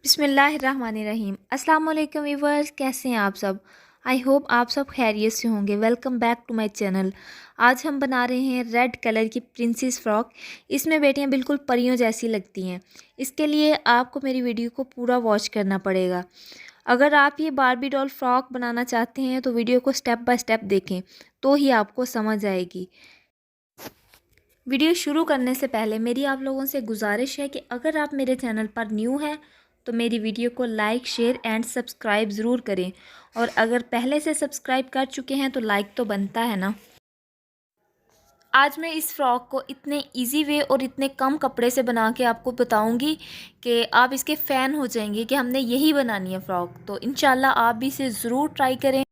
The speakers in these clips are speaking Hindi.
बिस्मिल्लाहिर्रहमानिर्रहीम। अस्सलाम वालेकुम व्यूअर्स, कैसे हैं आप सब। आई होप आप सब खैरियत से होंगे। Welcome back to my channel. आज हम बना रहे हैं रेड कलर की प्रिंसेस फ़्रॉक। इसमें बेटियां बिल्कुल परियों जैसी लगती हैं। इसके लिए आपको मेरी वीडियो को पूरा वॉच करना पड़ेगा। अगर आप ये बारबी डॉल फ्रॉक बनाना चाहते हैं तो वीडियो को स्टेप बाय स्टेप देखें, तो ही आपको समझ आएगी। वीडियो शुरू करने से पहले मेरी आप लोगों से गुजारिश है कि अगर आप मेरे चैनल पर न्यू हैं तो मेरी वीडियो को लाइक, शेयर एंड सब्सक्राइब ज़रूर करें, और अगर पहले से सब्सक्राइब कर चुके हैं तो लाइक तो बनता है ना। आज मैं इस फ़्रॉक को इतने इजी वे और इतने कम कपड़े से बना के आपको बताऊंगी कि आप इसके फ़ैन हो जाएंगे कि हमने यही बनानी है फ़्रॉक। तो इंशाल्लाह आप भी इसे ज़रूर ट्राई करें।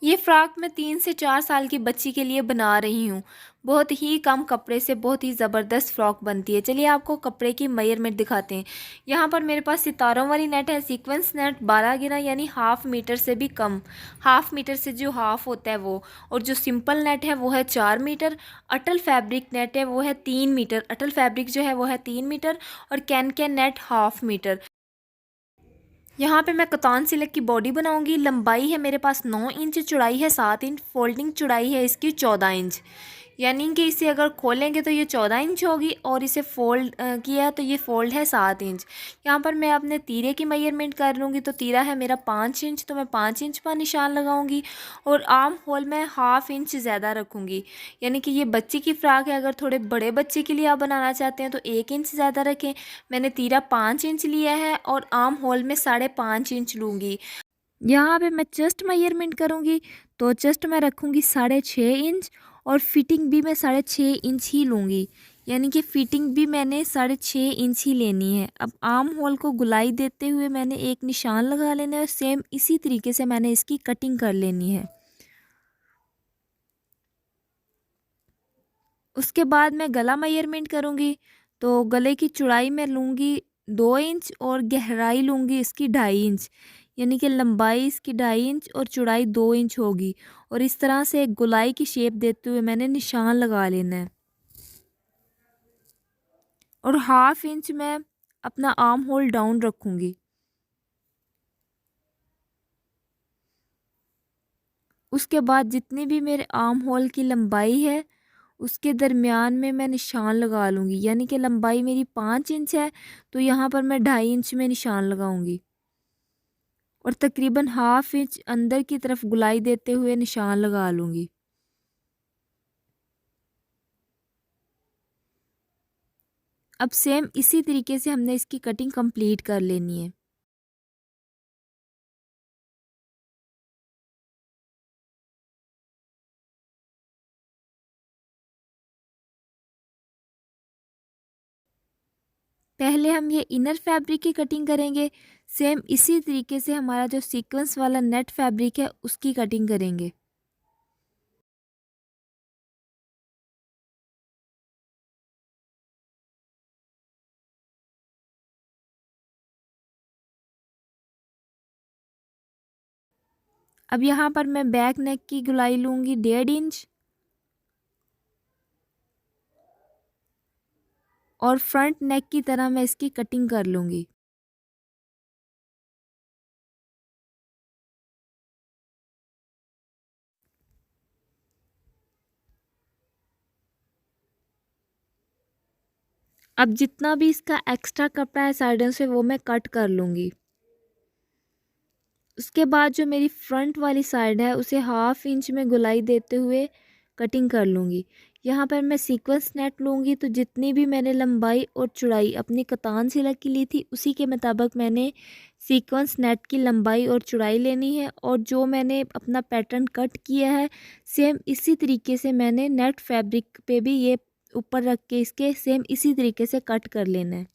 ये फ़्रॉक मैं 3 से 4 साल की बच्ची के लिए बना रही हूँ। बहुत ही कम कपड़े से बहुत ही ज़बरदस्त फ़्रॉक बनती है। चलिए आपको कपड़े की मेजरमेंट दिखाते हैं। यहाँ पर मेरे पास सितारों वाली नेट है, सीक्वेंस नेट 12 गिरा यानी हाफ़ मीटर से भी कम, हाफ़ मीटर से जो हाफ़ होता है वो। और जो सिंपल नेट है वो है 4 मीटर। अटल फैब्रिक नेट है वो है 3 मीटर। अटल फैब्रिक जो है वो है 3 मीटर। और कैन नेट हाफ़ मीटर। यहाँ पे मैं कतान सिल्क की बॉडी बनाऊंगी। लंबाई है मेरे पास 9 इंच, चौड़ाई है 7 इंच, फोल्डिंग चौड़ाई है इसकी 14 इंच। यानी कि इसे अगर खोलेंगे तो ये 14 इंच होगी, और इसे फोल्ड किया है तो ये फोल्ड है 7 इंच। यहाँ पर मैं अपने तीरे की मेजरमेंट कर लूँगी। तो तीरा है मेरा 5 इंच, तो मैं 5 इंच पर निशान लगाऊंगी। और आर्म होल मैं ½ इंच ज़्यादा रखूँगी। यानी कि ये बच्चे की फ़्रॉक है, अगर थोड़े बड़े बच्चे के लिए आप बनाना चाहते हैं तो 1 इंच ज़्यादा रखें। मैंने तीरा 5 इंच लिया है और आर्म होल में 5.5 इंच लूँगी। यहाँ पे मैं चेस्ट मेजरमेंट करूँगी, तो चेस्ट मैं रखूँगी 6.5 इंच, और फिटिंग भी मैं 6.5 इंच ही लूँगी। यानी कि फ़िटिंग भी मैंने 6.5 इंच ही लेनी है। अब आर्म होल को गुलाई देते हुए मैंने एक निशान लगा लेना है, और सेम इसी तरीके से मैंने इसकी कटिंग कर लेनी है। उसके बाद मैं गला मेजरमेंट करूँगी। तो गले की चौड़ाई मैं लूँगी 2 इंच, और गहराई लूँगी इसकी 2.5 इंच। यानी कि लंबाई इसकी 2.5 इंच और चौड़ाई 2 इंच होगी। और इस तरह से एक गोलाई की शेप देते हुए मैंने निशान लगा लेना है। और ½ इंच मैं अपना आर्म होल डाउन रखूँगी। उसके बाद जितनी भी मेरे आर्म होल की लंबाई है उसके दरमियान में मैं निशान लगा लूँगी। यानी कि लंबाई मेरी 5 इंच है, तो यहाँ पर मैं 2.5 इंच में निशान लगाऊंगी। और तकरीबन ½ इंच अंदर की तरफ गुलाई देते हुए निशान लगा लूँगी। अब सेम इसी तरीके से हमने इसकी कटिंग कंप्लीट कर लेनी है। पहले हम ये इनर फैब्रिक की कटिंग करेंगे। सेम इसी तरीके से हमारा जो सीक्वेंस वाला नेट फैब्रिक है उसकी कटिंग करेंगे। अब यहाँ पर मैं बैक नेक की गुलाई लूँगी 1.5 इंच, और फ्रंट नेक की तरह मैं इसकी कटिंग कर लूँगी। अब जितना भी इसका एक्स्ट्रा कपड़ा है साइडों से वो मैं कट कर लूँगी। उसके बाद जो मेरी फ्रंट वाली साइड है उसे ½ इंच में गुलाई देते हुए कटिंग कर लूँगी। यहाँ पर मैं सीक्वेंस नेट लूँगी, तो जितनी भी मैंने लंबाई और चौड़ाई अपनी कतान सिल्क की ली थी उसी के मुताबिक मैंने सीक्वेंस नेट की लंबाई और चौड़ाई लेनी है। और जो मैंने अपना पैटर्न कट किया है सेम इसी तरीके से मैंने नेट फैब्रिक पे भी ये ऊपर रख के इसके सेम इसी तरीके से कट कर लेना है।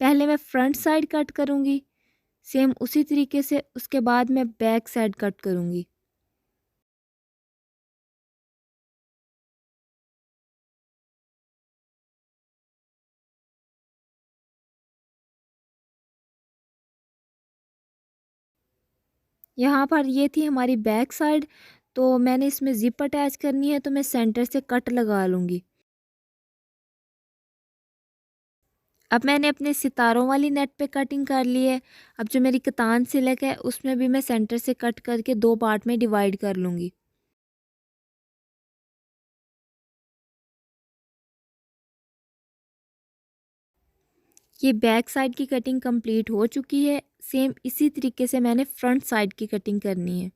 पहले मैं फ्रंट साइड कट करूँगी सेम उसी तरीके से, उसके बाद मैं बैक साइड कट करूँगी। यहाँ पर ये थी हमारी बैक साइड, तो मैंने इसमें ज़िप अटैच करनी है, तो मैं सेंटर से कट लगा लूँगी। अब मैंने अपने सितारों वाली नेट पे कटिंग कर ली है। अब जो मेरी कतान सिलक है उसमें भी मैं सेंटर से कट करके 2 पार्ट में डिवाइड कर लूँगी। ये बैक साइड की कटिंग कंप्लीट हो चुकी है। सेम इसी तरीके से मैंने फ्रंट साइड की कटिंग करनी है।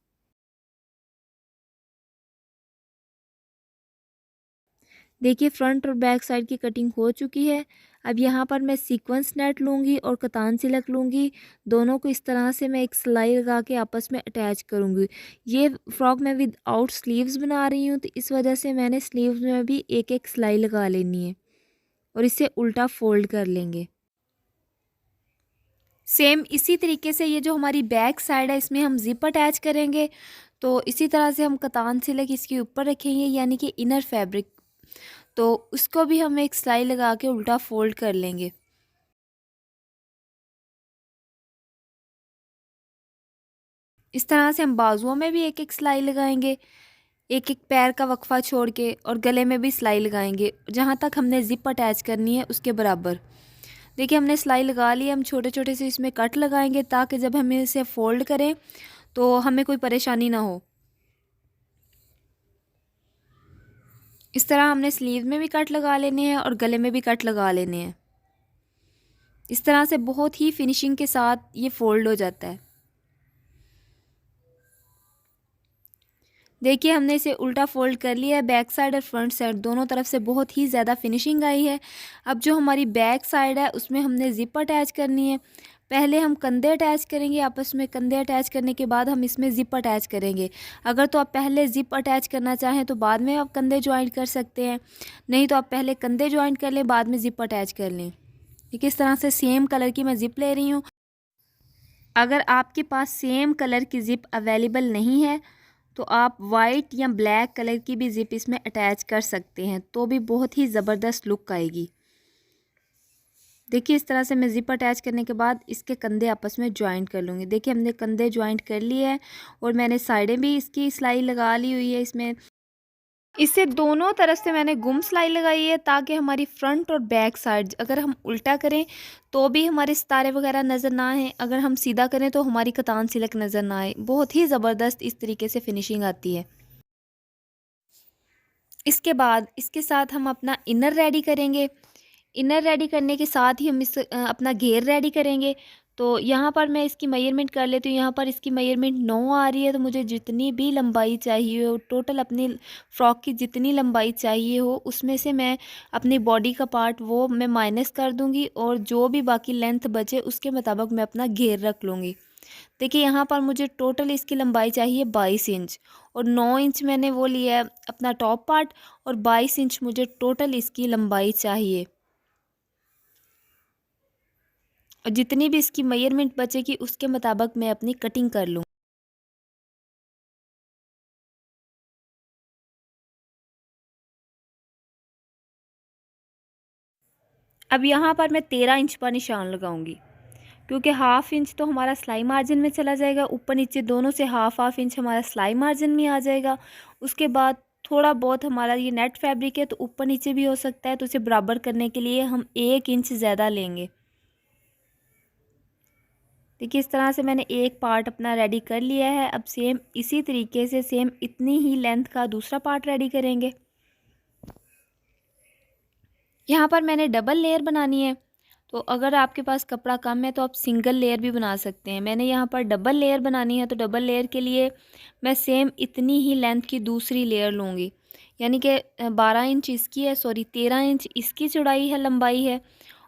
देखिए फ्रंट और बैक साइड की कटिंग हो चुकी है। अब यहाँ पर मैं सीक्वेंस नेट लूँगी और कतान सिलक लूँगी। दोनों को इस तरह से मैं एक सिलाई लगा के आपस में अटैच करूँगी। ये फ्रॉक मैं विद आउट स्लीव्स बना रही हूँ, तो इस वजह से मैंने स्लीव्स में भी एक एक सिलाई लगा लेनी है और इसे उल्टा फोल्ड कर लेंगे। सेम इसी तरीके से ये जो हमारी बैक साइड है इसमें हम ज़िप अटैच करेंगे। तो इसी तरह से हम कतान सिलक इसके ऊपर रखेंगे, यानी कि इनर फैब्रिक, तो उसको भी हम एक सिलाई लगा के उल्टा फोल्ड कर लेंगे। इस तरह से हम बाजुओं में भी एक एक सिलाई लगाएंगे, एक एक पैर का वक्फा छोड़ के, और गले में भी सिलाई लगाएंगे जहाँ तक हमने ज़िप अटैच करनी है उसके बराबर। देखिए हमने सिलाई लगा ली, हम छोटे छोटे से इसमें कट लगाएंगे ताकि जब हम इसे फोल्ड करें तो हमें कोई परेशानी ना हो। इस तरह हमने स्लीव में भी कट लगा लेने हैं और गले में भी कट लगा लेने हैं। इस तरह से बहुत ही फिनिशिंग के साथ ये फोल्ड हो जाता है। देखिए हमने इसे उल्टा फोल्ड कर लिया है। बैक साइड और फ्रंट साइड दोनों तरफ से बहुत ही ज़्यादा फिनिशिंग आई है। अब जो हमारी बैक साइड है उसमें हमने ज़िप अटैच करनी है। पहले हम कंधे अटैच करेंगे आपस में, कंधे अटैच करने के बाद हम इसमें ज़िप अटैच करेंगे। अगर तो आप पहले ज़िप अटैच करना चाहें तो बाद में आप कंधे ज्वाइंट कर सकते हैं, नहीं तो आप पहले कंधे ज्वाइंट कर लें बाद में ज़िप अटैच कर लें। ठीक है, इस तरह से सेम कलर की मैं ज़िप ले रही हूँ। अगर आपके पास सेम कलर की ज़िप अवेलेबल नहीं है तो आप वाइट या ब्लैक कलर की भी ज़िप इसमें अटैच कर सकते हैं, तो भी बहुत ही ज़बरदस्त लुक आएगी। देखिए इस तरह से मैं ज़िप अटैच करने के बाद इसके कंधे आपस में ज्वाइंट कर लूँगी। देखिए हमने कंधे ज्वाइंट कर लिए हैं और मैंने साइडें भी इसकी सिलाई लगा ली हुई है। इसमें इससे दोनों तरफ से मैंने गुम सिलाई लगाई है ताकि हमारी फ्रंट और बैक साइड अगर हम उल्टा करें तो भी हमारे सितारे वगैरह नज़र ना आए, अगर हम सीधा करें तो हमारी कतान सिलक नज़र ना आए। बहुत ही ज़बरदस्त इस तरीके से फिनिशिंग आती है। इसके बाद इसके साथ हम अपना इनर रेडी करेंगे। इनर रेडी करने के साथ ही हम अपना घेर रेडी करेंगे। तो यहाँ पर मैं इसकी मेजरमेंट कर लेती हूँ। यहाँ पर इसकी मेजरमेंट 9 आ रही है, तो मुझे जितनी भी लंबाई चाहिए हो, टोटल अपनी फ़्रॉक की जितनी लंबाई चाहिए हो उसमें से मैं अपनी बॉडी का पार्ट वो मैं माइनस कर दूँगी और जो भी बाकी लेंथ बचे उसके मुताबिक मैं अपना घेर रख लूँगी। देखिए यहाँ पर मुझे टोटल इसकी लंबाई चाहिए 22 इंच और 9 इंच मैंने वो लिया है अपना टॉप पार्ट और 22 इंच मुझे टोटल इसकी लंबाई चाहिए। और जितनी भी इसकी मेजरमेंट बचेगी उसके मुताबिक मैं अपनी कटिंग कर लूँ। अब यहाँ पर मैं 13 इंच पर निशान लगाऊंगी क्योंकि हाफ इंच तो हमारा सिलाई मार्जिन में चला जाएगा, ऊपर नीचे दोनों से हाफ इंच हमारा सिलाई मार्जिन में आ जाएगा। उसके बाद थोड़ा बहुत हमारा ये नेट फैब्रिक है तो ऊपर नीचे भी हो सकता है, तो उसे बराबर करने के लिए हम 1 इंच ज़्यादा लेंगे। देखिए इस तरह से मैंने एक पार्ट अपना रेडी कर लिया है। अब सेम इसी तरीके से सेम इतनी ही लेंथ का दूसरा पार्ट रेडी करेंगे। यहाँ पर मैंने डबल लेयर बनानी है, तो अगर आपके पास कपड़ा कम है तो आप सिंगल लेयर भी बना सकते हैं। मैंने यहाँ पर डबल लेयर बनानी है, तो डबल लेयर के लिए मैं सेम इतनी ही लेंथ की दूसरी लेयर लूँगी, यानी कि 12 इंच इसकी है, सॉरी 13 इंच इसकी चौड़ाई है, लंबाई है।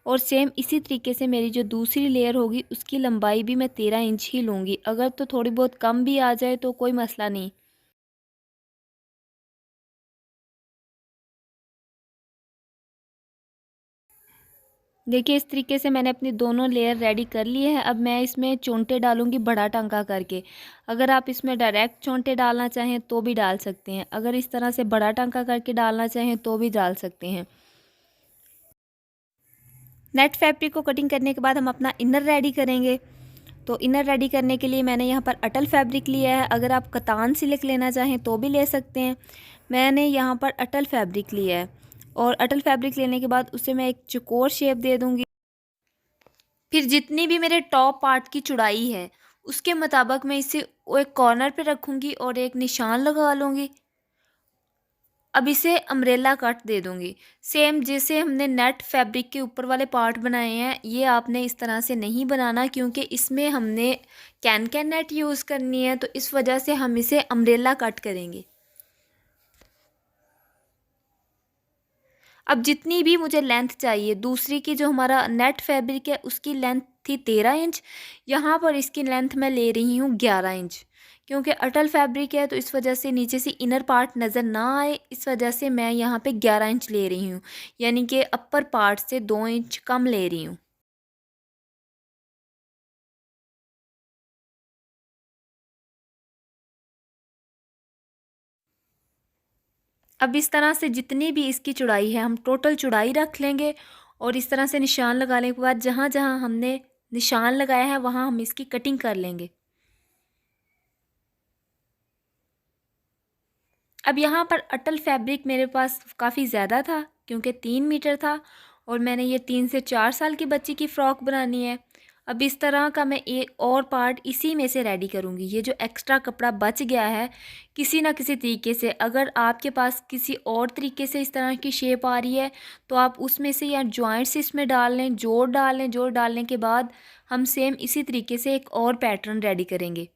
और सेम इसी तरीके से मेरी जो दूसरी लेयर होगी उसकी लंबाई भी मैं 13 इंच ही लूँगी। अगर तो थोड़ी बहुत कम भी आ जाए तो कोई मसला नहीं। देखिए इस तरीके से मैंने अपनी दोनों लेयर रेडी कर लिए हैं। अब मैं इसमें चोंटे डालूंगी बड़ा टांका करके। अगर आप इसमें डायरेक्ट चोंटे डालना चाहें तो भी डाल सकते हैं, अगर इस तरह से बड़ा टांका करके डालना चाहें तो भी डाल सकते हैं। नेट फैब्रिक को कटिंग करने के बाद हम अपना इनर रेडी करेंगे। तो इनर रेडी करने के लिए मैंने यहाँ पर अटल फैब्रिक लिया है, अगर आप कतान सिल्क लेना चाहें तो भी ले सकते हैं। मैंने यहाँ पर अटल फैब्रिक लिया है और अटल फैब्रिक लेने के बाद उसे मैं एक चौकोर शेप दे दूँगी। फिर जितनी भी मेरे टॉप पार्ट की चौड़ाई है उसके मुताबिक मैं इसे एक कॉर्नर पे रखूँगी और एक निशान लगा लूँगी। अब इसे अम्ब्रेला कट दे दूँगी। सेम जैसे हमने नेट फैब्रिक के ऊपर वाले पार्ट बनाए हैं, ये आपने इस तरह से नहीं बनाना, क्योंकि इसमें हमने कैन नेट यूज़ करनी है, तो इस वजह से हम इसे अम्ब्रेला कट करेंगे। अब जितनी भी मुझे लेंथ चाहिए, दूसरी की जो हमारा नेट फैब्रिक है उसकी लेंथ थी 13 इंच, यहाँ पर इसकी लेंथ मैं ले रही हूँ 11 इंच, क्योंकि अटल फैब्रिक है तो इस वजह से नीचे से इनर पार्ट नज़र ना आए, इस वजह से मैं यहाँ पे 11 इंच ले रही हूँ, यानी कि अपर पार्ट से 2 इंच कम ले रही हूँ। अब इस तरह से जितनी भी इसकी चौड़ाई है हम टोटल चौड़ाई रख लेंगे और इस तरह से निशान लगाने के बाद जहाँ जहाँ हमने निशान लगाया है वहाँ हम इसकी कटिंग कर लेंगे। अब यहाँ पर अटल फैब्रिक मेरे पास काफ़ी ज़्यादा था, क्योंकि 3 मीटर था और मैंने ये 3 से 4 साल की बच्ची की फ़्रॉक बनानी है। अब इस तरह का मैं एक और पार्ट इसी में से रेडी करूँगी। ये जो एक्स्ट्रा कपड़ा बच गया है, किसी ना किसी तरीके से, अगर आपके पास किसी और तरीके से इस तरह की शेप आ रही है तो आप उसमें से या जॉइंट्स इसमें डाल लें, जोड़ डाल लें। जोड़ डालने के बाद हम सेम इसी तरीके से एक और पैटर्न रेडी करेंगे।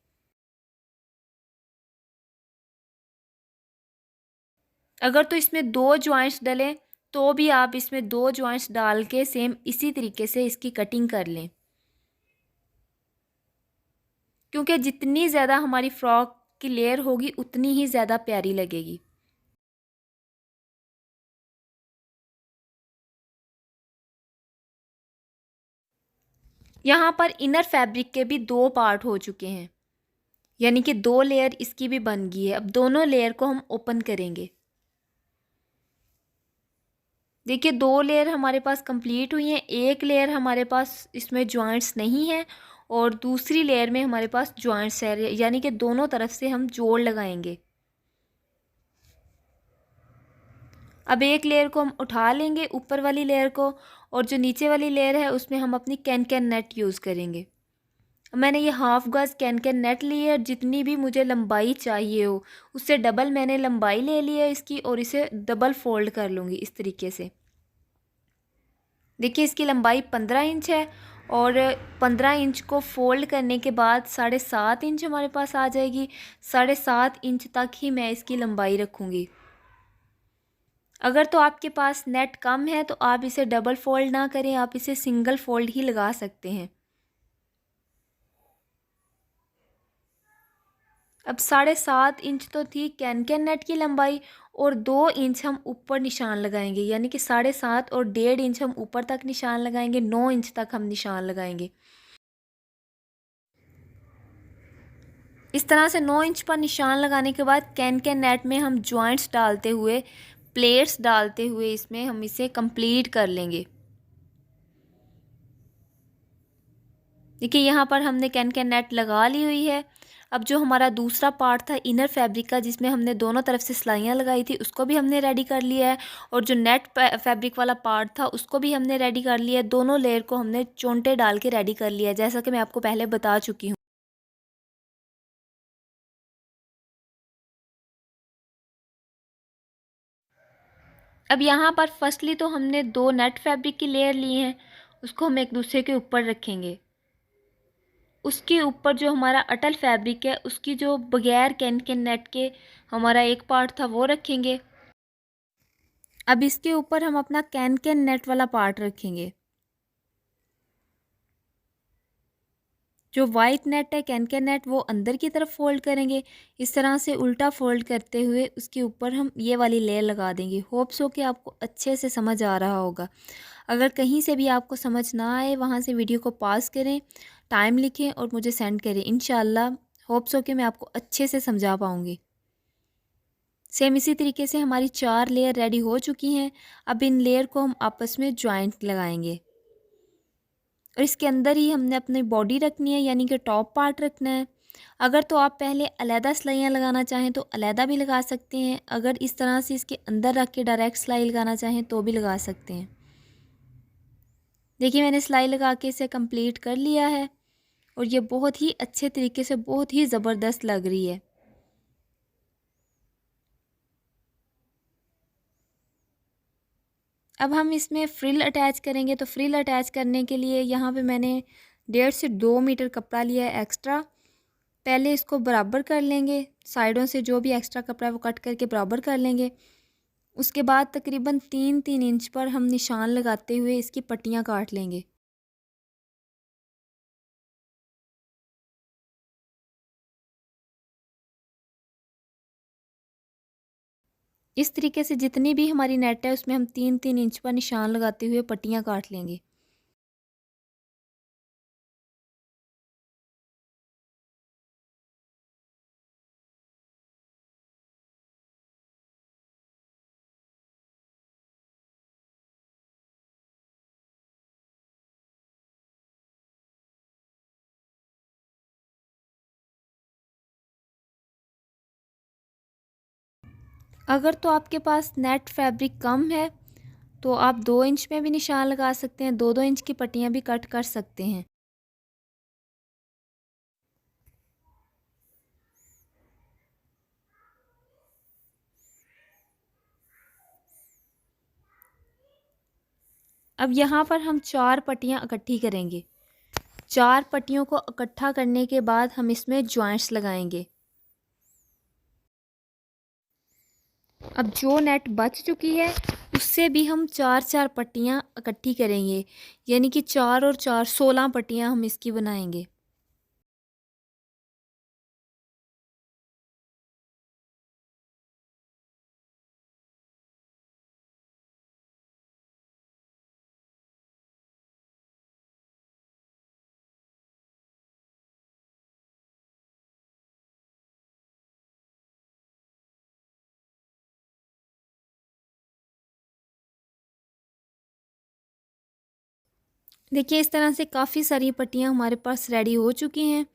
अगर तो इसमें 2 जॉइंट्स डलें तो भी आप इसमें 2 जॉइंट्स डाल के सेम इसी तरीके से इसकी कटिंग कर लें, क्योंकि जितनी ज़्यादा हमारी फ्रॉक की लेयर होगी उतनी ही ज़्यादा प्यारी लगेगी। यहाँ पर इनर फैब्रिक के भी 2 पार्ट हो चुके हैं, यानी कि 2 लेयर इसकी भी बन गई है। अब दोनों लेयर को हम ओपन करेंगे। देखिए 2 लेयर हमारे पास कंप्लीट हुई हैं। एक लेयर हमारे पास इसमें जॉइंट्स नहीं है और दूसरी लेयर में हमारे पास जॉइंट्स है, यानी कि दोनों तरफ से हम जोड़ लगाएंगे। अब एक लेयर को हम उठा लेंगे, ऊपर वाली लेयर को, और जो नीचे वाली लेयर है उसमें हम अपनी कैन नेट यूज़ करेंगे। मैंने ये हाफ गज कैन नेट ली है, जितनी भी मुझे लंबाई चाहिए हो उससे डबल मैंने लंबाई ले ली है इसकी, और इसे डबल फोल्ड कर लूँगी इस तरीके से। देखिए इसकी लंबाई 15 इंच है और 15 इंच को फोल्ड करने के बाद 7.5 इंच हमारे पास आ जाएगी। 7.5 इंच तक ही मैं इसकी लंबाई रखूँगी। अगर तो आपके पास नेट कम है तो आप इसे डबल फोल्ड ना करें, आप इसे सिंगल फोल्ड ही लगा सकते हैं। अब 7.5 इंच तो थी कैन नेट की लंबाई, और 2 इंच हम ऊपर निशान लगाएंगे, यानी कि 7.5 और 1.5 इंच हम ऊपर तक निशान लगाएंगे, 9 इंच तक हम निशान लगाएंगे। इस तरह से 9 इंच पर निशान लगाने के बाद कैन नेट में हम जॉइंट्स डालते हुए, प्लेट्स डालते हुए इसमें हम इसे कंप्लीट कर लेंगे। देखिए यहाँ पर हमने कैन नेट लगा ली हुई है। अब जो हमारा दूसरा पार्ट था इनर फैब्रिक का, जिसमें हमने दोनों तरफ से सिलाइयाँ लगाई थी, उसको भी हमने रेडी कर लिया है, और जो नेट फैब्रिक वाला पार्ट था उसको भी हमने रेडी कर लिया है। दोनों लेयर को हमने चोंटे डाल के रेडी कर लिया है, जैसा कि मैं आपको पहले बता चुकी हूँ। अब यहाँ पर फर्स्टली तो हमने 2 नेट फैब्रिक की लेयर ली हैं, उसको हम एक दूसरे के ऊपर रखेंगे। उसके ऊपर जो हमारा अटल फैब्रिक है उसकी जो बगैर कैन नेट के हमारा एक पार्ट था वो रखेंगे। अब इसके ऊपर हम अपना कैन नेट वाला पार्ट रखेंगे। जो वाइट नेट है कैन नेट, वो अंदर की तरफ फोल्ड करेंगे। इस तरह से उल्टा फोल्ड करते हुए उसके ऊपर हम ये वाली लेयर लगा देंगे। होप्स हो कि आपको अच्छे से समझ आ रहा होगा। अगर कहीं से भी आपको समझ ना आए, वहाँ से वीडियो को पॉज करें, टाइम लिखें और मुझे सेंड करें। इंशाल्लाह होप्स हो कि मैं आपको अच्छे से समझा पाऊँगी। सेम इसी तरीके से हमारी 4 लेयर रेडी हो चुकी हैं। अब इन लेयर को हम आपस में जॉइंट लगाएंगे और इसके अंदर ही हमने अपनी बॉडी रखनी है, यानी कि टॉप पार्ट रखना है। अगर तो आप पहले अलहदा सिलाइयाँ लगाना चाहें तो अलहदा भी लगा सकते हैं, अगर इस तरह से इसके अंदर रख के डायरेक्ट सिलाई लगाना चाहें तो भी लगा सकते हैं। देखिए मैंने सिलाई लगा के इसे कंप्लीट कर लिया है और ये बहुत ही अच्छे तरीके से बहुत ही ज़बरदस्त लग रही है। अब हम इसमें फ्रिल अटैच करेंगे, तो फ्रिल अटैच करने के लिए यहाँ पे मैंने 1.5 से 2 मीटर कपड़ा लिया है एक्स्ट्रा। पहले इसको बराबर कर लेंगे, साइडों से जो भी एक्स्ट्रा कपड़ा है वो कट करके बराबर कर लेंगे। उसके बाद तकरीबन 3-3 इंच पर हम निशान लगाते हुए इसकी पट्टियाँ काट लेंगे। इस तरीके से जितनी भी हमारी नेट है उसमें हम 3-3 इंच पर निशान लगाते हुए पट्टियाँ काट लेंगे। अगर तो आपके पास नेट फैब्रिक कम है तो आप 2 इंच में भी निशान लगा सकते हैं, 2-2 इंच की पट्टियाँ भी कट कर सकते हैं। अब यहाँ पर हम 4 पट्टियाँ इकट्ठी करेंगे। 4 पट्टियों को इकट्ठा करने के बाद हम इसमें जॉइंट्स लगाएंगे। अब जो नेट बच चुकी है उससे भी हम 4-4 पट्टियाँ इकट्ठी करेंगे, यानी कि 4 और 4 16 पट्टियाँ हम इसकी बनाएंगे। देखिए इस तरह से काफ़ी सारी पट्टियाँ हमारे पास रेडी हो चुकी हैं।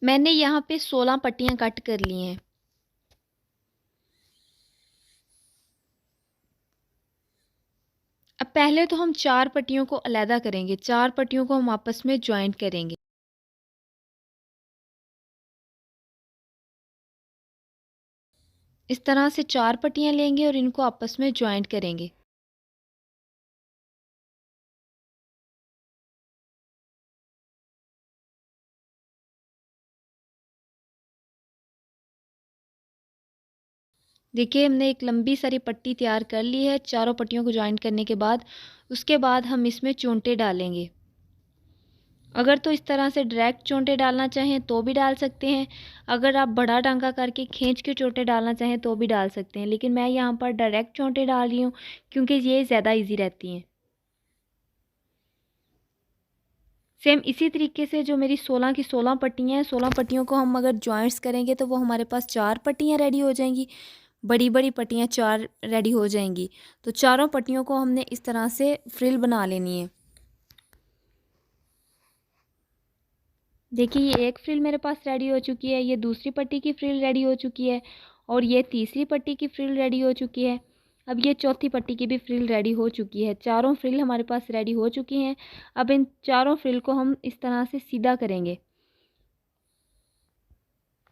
मैंने यहाँ पे 16 पट्टियाँ कट कर ली हैं। अब पहले तो हम 4 पट्टियों को अलहदा करेंगे, 4 पट्टियों को हम आपस में जॉइंट करेंगे। इस तरह से 4 पट्टियाँ लेंगे और इनको आपस में जॉइंट करेंगे। देखिए हमने एक लंबी सारी पट्टी तैयार कर ली है चारों पट्टियों को जॉइंट करने के बाद। उसके बाद हम इसमें चूंटे डालेंगे। अगर तो इस तरह से डायरेक्ट चूंटे डालना चाहें तो भी डाल सकते हैं। अगर आप बड़ा टांका करके खींच के चूंटे डालना चाहें तो भी डाल सकते हैं, लेकिन मैं यहाँ पर डायरेक्ट चूंटे डाल रही हूँ क्योंकि ये ज़्यादा ईजी रहती हैं। सेम इसी तरीके से जो मेरी 16 की 16 पट्टियाँ हैं, 16 पट्टियों को हम अगर जॉइंट्स करेंगे तो वो हमारे पास 4 पट्टियाँ रेडी हो जाएंगी। बड़ी बड़ी पट्टियाँ 4 रेडी हो जाएंगी। तो चारों पट्टियों को हमने इस तरह से फ्रिल बना लेनी है। देखिए ये एक फ्रिल मेरे पास रेडी हो चुकी है, ये दूसरी पट्टी की फ्रिल रेडी हो चुकी है और ये तीसरी पट्टी की फ्रिल रेडी हो चुकी है। अब ये चौथी पट्टी की भी फ्रिल रेडी हो चुकी है। चारों फ्रिल हमारे पास रेडी हो चुकी हैं। अब इन चारों फ्रिल को हम इस तरह से सीधा करेंगे।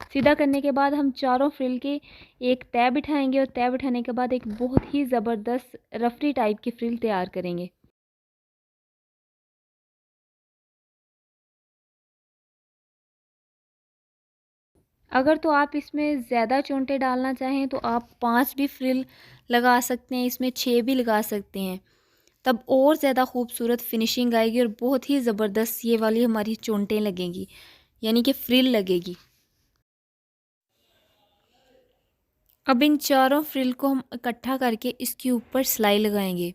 सीधा करने के बाद हम चारों फ्रिल की एक तय बिठाएंगे और तय बिठाने के बाद एक बहुत ही ज़बरदस्त रफली टाइप की फ्रिल तैयार करेंगे। अगर तो आप इसमें ज़्यादा चोंटे डालना चाहें तो आप 5 भी फ्रिल लगा सकते हैं, इसमें 6 भी लगा सकते हैं। तब और ज़्यादा खूबसूरत फिनिशिंग आएगी और बहुत ही ज़बरदस्त ये वाली हमारी चोंटें लगेंगी, यानी कि फ्रिल लगेगी। अब इन चारों फ्रिल को हम इकट्ठा करके इसके ऊपर सिलाई लगाएंगे।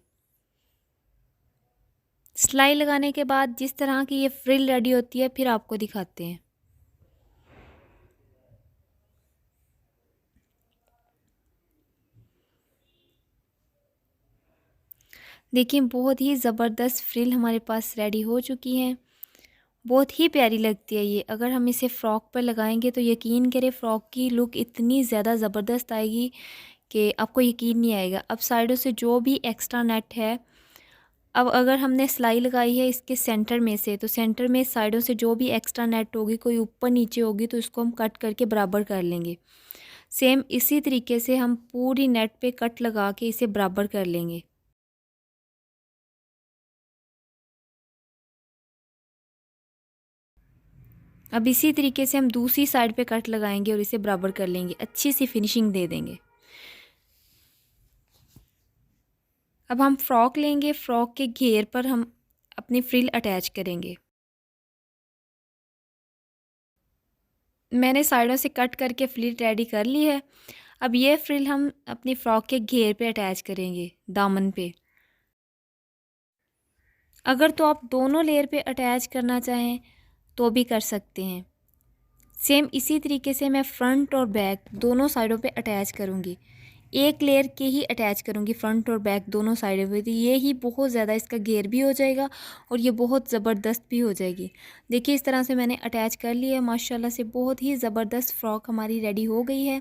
सिलाई लगाने के बाद जिस तरह की ये फ्रिल रेडी होती है फिर आपको दिखाते हैं। देखिए बहुत ही ज़बरदस्त फ्रिल हमारे पास रेडी हो चुकी हैं। बहुत ही प्यारी लगती है ये। अगर हम इसे फ़्रॉक पर लगाएंगे तो यकीन करें फ़्रॉक की लुक इतनी ज़्यादा ज़बरदस्त आएगी कि आपको यकीन नहीं आएगा। अब साइडों से जो भी एक्स्ट्रा नेट है, अब अगर हमने सिलाई लगाई है इसके सेंटर में से, तो सेंटर में साइडों से जो भी एक्स्ट्रा नेट होगी, कोई ऊपर नीचे होगी, तो इसको हम कट करके बराबर कर लेंगे। सेम इसी तरीके से हम पूरी नेट पे कट लगा के इसे बराबर कर लेंगे। अब इसी तरीके से हम दूसरी साइड पे कट लगाएंगे और इसे बराबर कर लेंगे, अच्छी सी फिनिशिंग दे देंगे। अब हम फ़्रॉक लेंगे, फ़्रॉक के घेर पर हम अपनी फ्रिल अटैच करेंगे। मैंने साइडों से कट करके फ्रिल रेडी कर ली है। अब ये फ्रिल हम अपनी फ़्रॉक के घेर पे अटैच करेंगे, दामन पे। अगर तो आप दोनों लेयर पे अटैच करना चाहें तो भी कर सकते हैं। सेम इसी तरीके से मैं फ़्रंट और बैक दोनों साइडों पे अटैच करूँगी। एक लेयर के ही अटैच करूँगी फ्रंट और बैक दोनों साइडों पे, तो ये ही बहुत ज़्यादा इसका घेर भी हो जाएगा और ये बहुत ज़बरदस्त भी हो जाएगी। देखिए इस तरह से मैंने अटैच कर लिया है। माशाल्लाह से बहुत ही ज़बरदस्त फ़्रॉक हमारी रेडी हो गई है।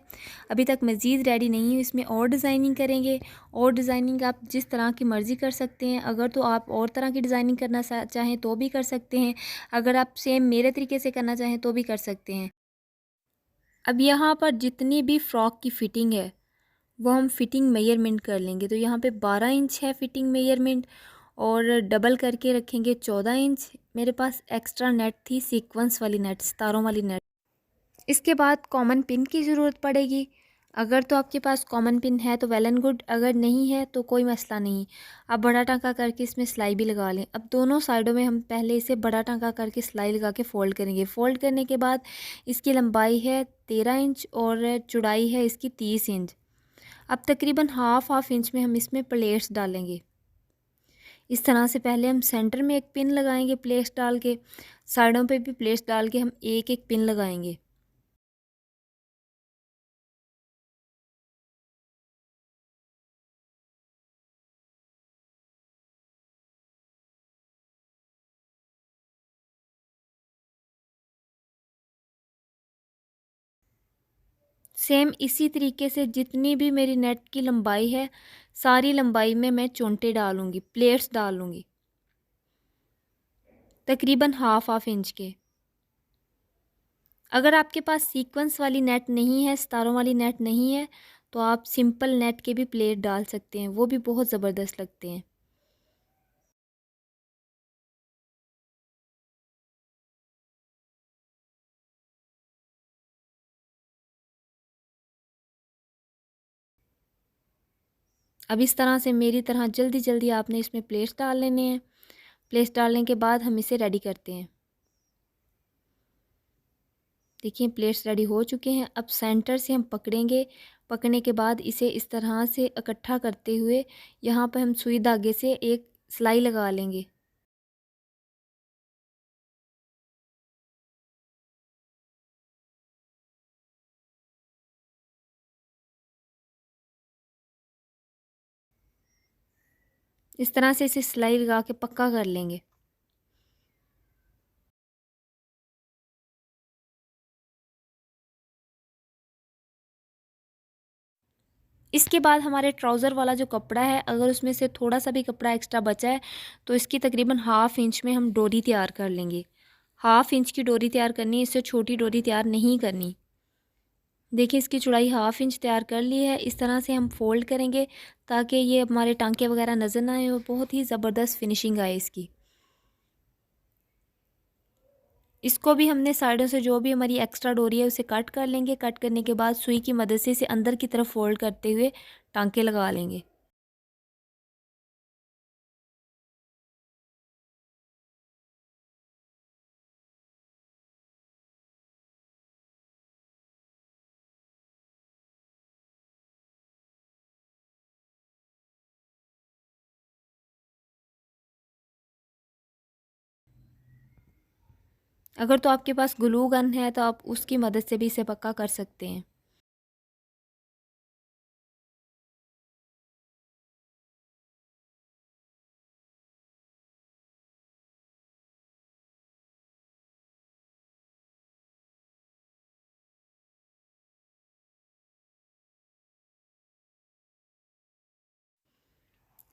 अभी तक मज़ीद रेडी नहीं हुई, इसमें और डिज़ाइनिंग करेंगे। और डिज़ाइनिंग आप जिस तरह की मर्ज़ी कर सकते हैं। अगर तो आप और तरह की डिज़ाइनिंग करना चाहें तो भी कर सकते हैं। अगर आप सेम मेरे तरीके से करना चाहें तो भी कर सकते हैं। अब यहाँ पर जितनी भी फ़्रॉक की फ़िटिंग है वो हम फ़िटिंग मेजरमेंट कर लेंगे। तो यहाँ पे 12 इंच है फ़िटिंग मेजरमेंट, और डबल करके रखेंगे 14 इंच। मेरे पास एक्स्ट्रा नेट थी, सीक्वेंस वाली नेट, सितारों वाली नेट। इसके बाद कॉमन पिन की ज़रूरत पड़ेगी। अगर तो आपके पास कॉमन पिन है तो वेल एंड गुड, अगर नहीं है तो कोई मसला नहीं। आप बड़ा टाँका करके इसमें सिलाई भी लगा लें। अब दोनों साइडों में हम पहले इसे बड़ा टाँका करके सिलाई लगा के फ़ोल्ड करेंगे। फ़ोल्ड करने के बाद इसकी लंबाई है 13 इंच और चौड़ाई है इसकी 30 इंच। अब तकरीबन हाफ इंच में हम इसमें प्लेट्स डालेंगे। इस तरह से पहले हम सेंटर में एक पिन लगाएंगे प्लेट्स डाल के, साइडों पे भी प्लेट्स डाल के हम एक एक पिन लगाएंगे। सेम इसी तरीके से जितनी भी मेरी नेट की लंबाई है, सारी लंबाई में मैं चोंटे डालूंगी, प्लेट्स डालूंगी, तकरीबन हाफ इंच के। अगर आपके पास सीक्वेंस वाली नेट नहीं है, सितारों वाली नेट नहीं है, तो आप सिंपल नेट के भी प्लेट डाल सकते हैं, वो भी बहुत ज़बरदस्त लगते हैं। अब इस तरह से मेरी तरह जल्दी जल्दी आपने इसमें प्लेट्स डाल लेने हैं। प्लेट्स डालने के बाद हम इसे रेडी करते हैं। देखिए प्लेट्स रेडी हो चुके हैं। अब सेंटर से हम पकड़ेंगे, पकड़ने के बाद इसे इस तरह से इकट्ठा करते हुए यहाँ पर हम सुई धागे से एक सिलाई लगा लेंगे। इस तरह से इसे सिलाई लगा के पक्का कर लेंगे। इसके बाद हमारे ट्राउज़र वाला जो कपड़ा है, अगर उसमें से थोड़ा सा भी कपड़ा एक्स्ट्रा बचा है तो इसकी तकरीबन हाफ इंच में हम डोरी तैयार कर लेंगे। हाफ इंच की डोरी तैयार करनी है, इससे छोटी डोरी तैयार नहीं करनी। देखिए इसकी चौड़ाई हाफ इंच तैयार कर ली है। इस तरह से हम फोल्ड करेंगे ताकि ये हमारे टांके वगैरह नज़र ना आए और बहुत ही ज़बरदस्त फिनिशिंग आए इसकी। इसको भी हमने साइडों से जो भी हमारी एक्स्ट्रा डोरी है उसे कट कर लेंगे। कट करने के बाद सुई की मदद से इसे अंदर की तरफ फोल्ड करते हुए टांके लगा लेंगे। अगर तो आपके पास ग्लू गन है तो आप उसकी मदद से भी इसे पक्का कर सकते हैं।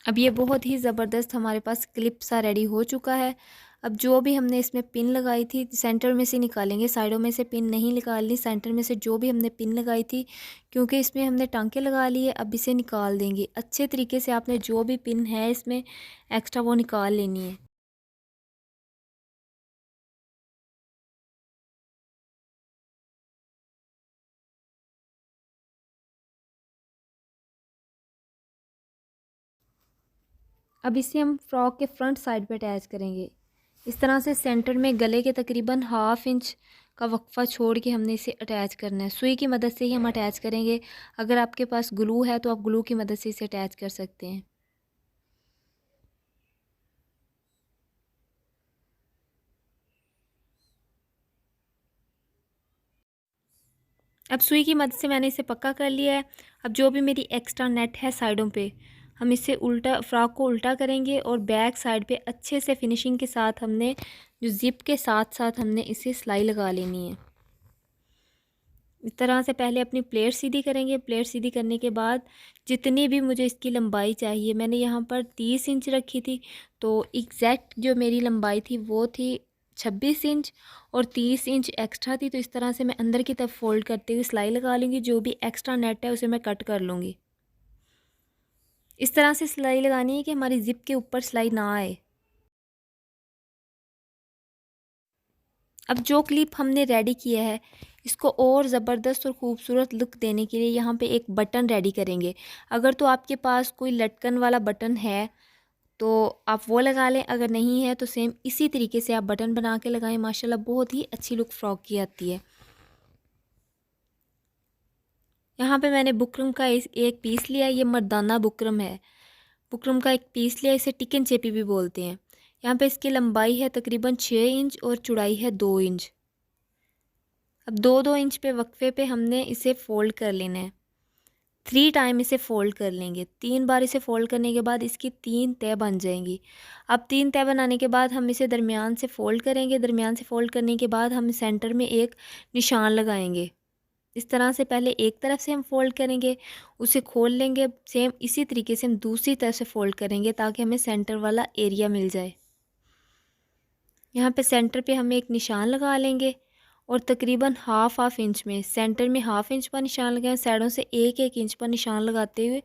अब ये बहुत ही ज़बरदस्त हमारे पास क्लिप सा रेडी हो चुका है। अब जो भी हमने इसमें पिन लगाई थी सेंटर में से निकालेंगे, साइडों में से पिन नहीं निकालनी, सेंटर में से जो भी हमने पिन लगाई थी, क्योंकि इसमें हमने टांके लगा लिए, अब इसे निकाल देंगे। अच्छे तरीके से आपने जो भी पिन है इसमें एक्स्ट्रा वो निकाल लेनी है। अब इसे हम फ्रॉक के फ्रंट साइड पे अटैच करेंगे। इस तरह से सेंटर में गले के तकरीबन 1/2 इंच का वक्फा छोड़ के हमने इसे अटैच करना है। सुई की मदद से ही हम अटैच करेंगे। अगर आपके पास ग्लू है तो आप ग्लू की मदद से इसे अटैच कर सकते हैं। अब सुई की मदद से मैंने इसे पक्का कर लिया है। अब जो भी मेरी एक्स्ट्रा नेट है साइडों पे, हम इसे उल्टा, फ्रॉक को उल्टा करेंगे और बैक साइड पे अच्छे से फिनिशिंग के साथ हमने जो ज़िप के साथ साथ हमने इसे सिलाई लगा लेनी है। इस तरह से पहले अपनी प्लेट सीधी करेंगे। प्लेट सीधी करने के बाद जितनी भी मुझे इसकी लंबाई चाहिए, मैंने यहाँ पर 30 इंच रखी थी, तो एग्जैक्ट जो मेरी लंबाई थी वो थी 26 इंच और 30 इंच एक्स्ट्रा थी। तो इस तरह से मैं अंदर की तरफ फोल्ड करते हुए सिलाई लगा लूँगी। जो भी एक्स्ट्रा नेट है उसे मैं कट कर लूँगी। इस तरह से सिलाई लगानी है कि हमारी ज़िप के ऊपर सिलाई ना आए। अब जो क्लिप हमने रेडी किया है, इसको और ज़बरदस्त और ख़ूबसूरत लुक देने के लिए यहाँ पे एक बटन रेडी करेंगे। अगर तो आपके पास कोई लटकन वाला बटन है तो आप वो लगा लें, अगर नहीं है तो सेम इसी तरीके से आप बटन बना के लगाएं। माशाल्लाह बहुत ही अच्छी लुक फ्रॉक की आती है। यहाँ पे मैंने बुकरम का एक पीस लिया, ये मर्दाना बुकरम है। बुकरम का एक पीस लिया, इसे टिकन चेपी भी बोलते हैं। यहाँ पे इसकी लंबाई है तकरीबन 6 इंच और चौड़ाई है 2 इंच। अब 2-2 इंच पे वक्फे पे हमने इसे फ़ोल्ड कर लेना है। 3 टाइम इसे फ़ोल्ड कर लेंगे। 3 बार इसे फ़ोल्ड करने के बाद इसकी 3 तह बन जाएंगी। अब 3 तह बनाने के बाद हम इसे दरमियान से फ़ोल्ड करेंगे। दरमियान से फ़ोल्ड करने के बाद हम सेंटर में एक निशान लगाएंगे। इस तरह से पहले एक तरफ से हम फ़ोल्ड करेंगे, उसे खोल लेंगे। सेम इसी तरीके से हम दूसरी तरफ से फ़ोल्ड करेंगे ताकि हमें सेंटर वाला एरिया मिल जाए। यहाँ पे सेंटर पे हम एक निशान लगा लेंगे और तकरीबन हाफ इंच में, सेंटर में 1/2 इंच पर निशान लगाएं, साइडों से 1-1 इंच पर निशान लगाते हुए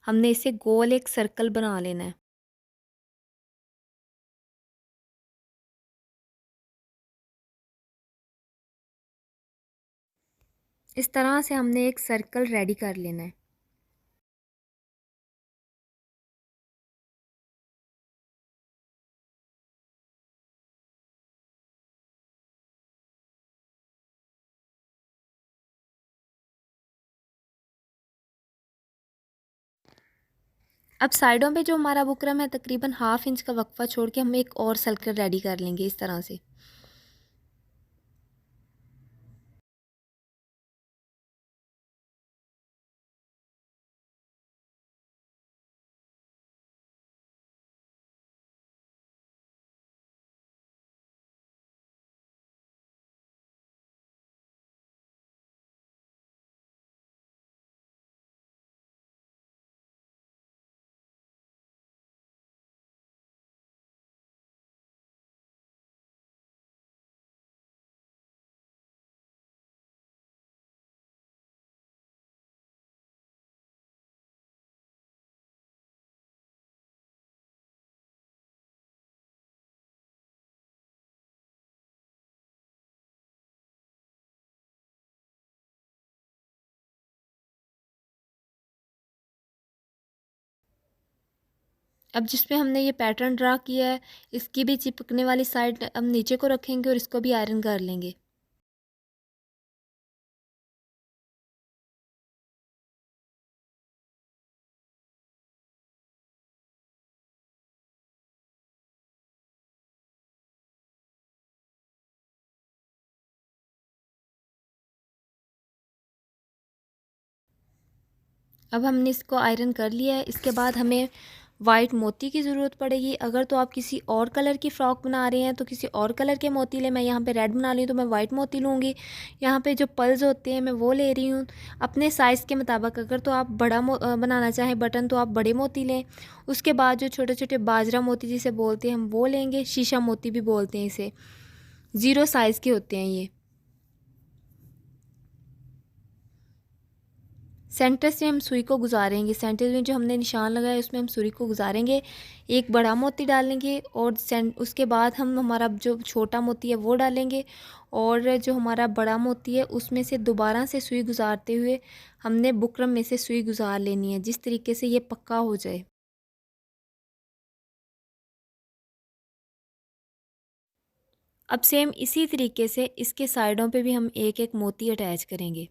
हमने इसे गोल एक सर्कल बना लेना है। इस तरह से हमने एक सर्कल रेडी कर लेना है। अब साइडों पे जो हमारा बुकरम है तकरीबन 1/2 इंच का वक्फा छोड़ के हम एक और सर्कल रेडी कर लेंगे इस तरह से। अब जिसपे हमने ये पैटर्न ड्रा किया है, इसकी भी चिपकने वाली साइड हम नीचे को रखेंगे और इसको भी आयरन कर लेंगे। अब हमने इसको आयरन कर लिया है। इसके बाद हमें वाइट मोती की ज़रूरत पड़ेगी। अगर तो आप किसी और कलर की फ़्रॉक बना रहे हैं तो किसी और कलर के मोती लें। मैं यहाँ पे रेड बना रही हूँ तो मैं वाइट मोती लूँगी। यहाँ पे जो पल्स होते हैं मैं वो ले रही हूँ अपने साइज़ के मुताबिक। अगर तो आप बड़ा बनाना चाहें बटन तो आप बड़े मोती लें। उसके बाद जो छोटे छोटे बाजरा मोती जिसे बोलते हैं हम वो लेंगे। शीशा मोती भी बोलते हैं इसे। 0 साइज़ के होते हैं ये। सेंटर से हम सुई को गुजारेंगे। सेंटर में जो हमने निशान लगाया उसमें हम सुई को गुजारेंगे। एक बड़ा मोती डालेंगे और उसके बाद हम हमारा जो छोटा मोती है वो डालेंगे और जो हमारा बड़ा मोती है उसमें से दोबारा से सुई गुजारते हुए हमने बुकरम में से सुई गुजार लेनी है, जिस तरीके से ये पक्का हो जाए। अब सेम इसी तरीके से इसके साइडों पे भी हम एक एक मोती अटैच करेंगे।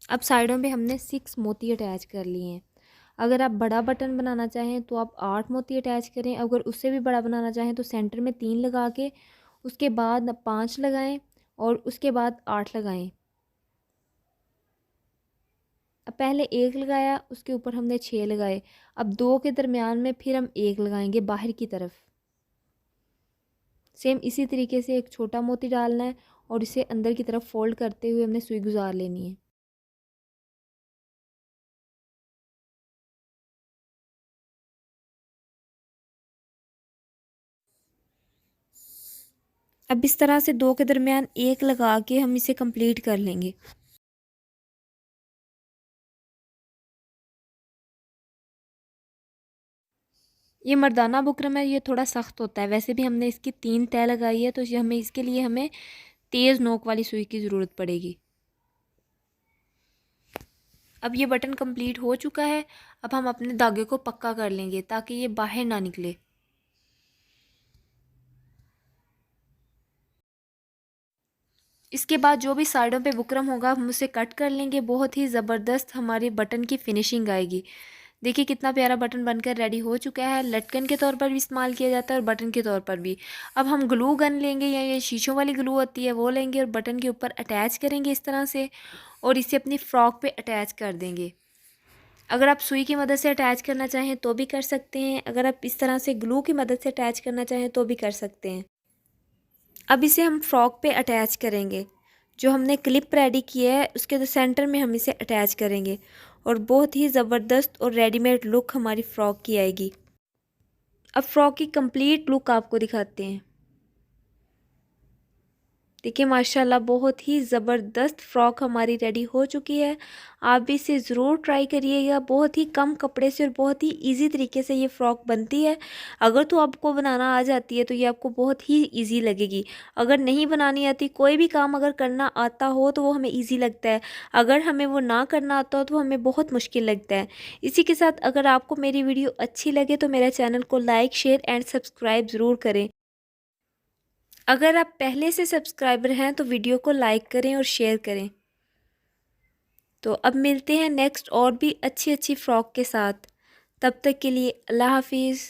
अब साइडों पे हमने 6 मोती अटैच कर लिए हैं। अगर आप बड़ा बटन बनाना चाहें तो आप 8 मोती अटैच करें। अगर उससे भी बड़ा बनाना चाहें तो सेंटर में 3 लगा के उसके बाद 5 लगाएं और उसके बाद 8 लगाएं। अब पहले 1 लगाया उसके ऊपर हमने 6 लगाए। अब 2 के दरमियान में फिर हम 1 लगाएंगे बाहर की तरफ। सेम इसी तरीके से एक छोटा मोती डालना है और इसे अंदर की तरफ फोल्ड करते हुए हमने सुई गुजार लेनी है। अब इस तरह से 2 के दरमियान 1 लगा के हम इसे कंप्लीट कर लेंगे। ये मर्दाना बुकरम है, ये थोड़ा सख्त होता है। वैसे भी हमने इसकी 3 तय लगाई है तो ये हमें इसके लिए हमें तेज़ नोक वाली सुई की ज़रूरत पड़ेगी। अब ये बटन कंप्लीट हो चुका है। अब हम अपने धागे को पक्का कर लेंगे ताकि ये बाहर ना निकले। इसके बाद जो भी साइडों पे बुकरम होगा हम उसे कट कर लेंगे। बहुत ही ज़बरदस्त हमारी बटन की फिनिशिंग आएगी। देखिए कितना प्यारा बटन बनकर रेडी हो चुका है। लटकन के तौर पर भी इस्तेमाल किया जाता है और बटन के तौर पर भी। अब हम ग्लू गन लेंगे या ये शीशों वाली ग्लू होती है वो लेंगे और बटन के ऊपर अटैच करेंगे इस तरह से और इसे अपनी फ़्रॉक पे अटैच कर देंगे। अगर आप सुई की मदद से अटैच करना चाहें तो भी कर सकते हैं। अगर आप इस तरह से ग्लू की मदद से अटैच करना चाहें तो भी कर सकते हैं। अब इसे हम फ्रॉक पे अटैच करेंगे। जो हमने क्लिप रेडी किया है उसके सेंटर में हम इसे अटैच करेंगे और बहुत ही ज़बरदस्त और रेडीमेड लुक हमारी फ़्रॉक की आएगी। अब फ्रॉक की कंप्लीट लुक आपको दिखाते हैं। देखिए माशाल्लाह बहुत ही ज़बरदस्त फ़्रॉक हमारी रेडी हो चुकी है। आप भी इसे ज़रूर ट्राई करिएगा। बहुत ही कम कपड़े से और बहुत ही इजी तरीके से ये फ़्रॉक बनती है। अगर तो आपको बनाना आ जाती है तो ये आपको बहुत ही इजी लगेगी। अगर नहीं बनानी आती, कोई भी काम अगर करना आता हो तो वो हमें इजी लगता है। अगर हमें वो ना करना आता हो तो हमें बहुत मुश्किल लगता है। इसी के साथ अगर आपको मेरी वीडियो अच्छी लगे तो मेरे चैनल को लाइक शेयर एंड सब्सक्राइब ज़रूर करें। अगर आप पहले से सब्सक्राइबर हैं तो वीडियो को लाइक करें और शेयर करें। तो अब मिलते हैं नेक्स्ट और भी अच्छी अच्छी फ़्रॉक के साथ। तब तक के लिए अल्लाह हाफिज़।